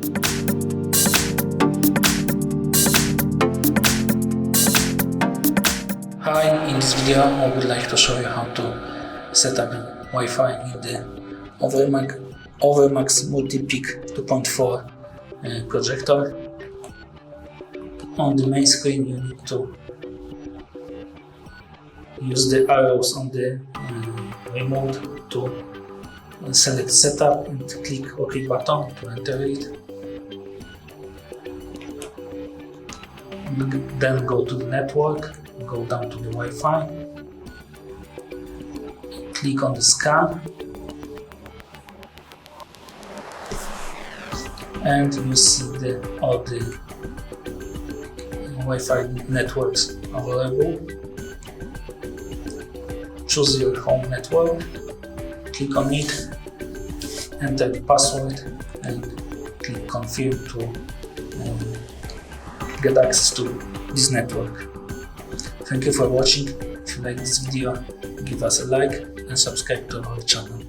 Hi, in this video I would like to show you how to set up Wi-Fi in the OVERMAX Multipic 2.4 projector. On the main screen you need to use the arrows on the remote to select setup and click OK button to enter it. Then go to the network, go down to the Wi-Fi, click on the scan, and you see all the Wi-Fi networks available. Choose your home network, click on it, enter the password and click confirm to get access to this network. Thank you for watching. If you like this video, give us a like and subscribe to our channel.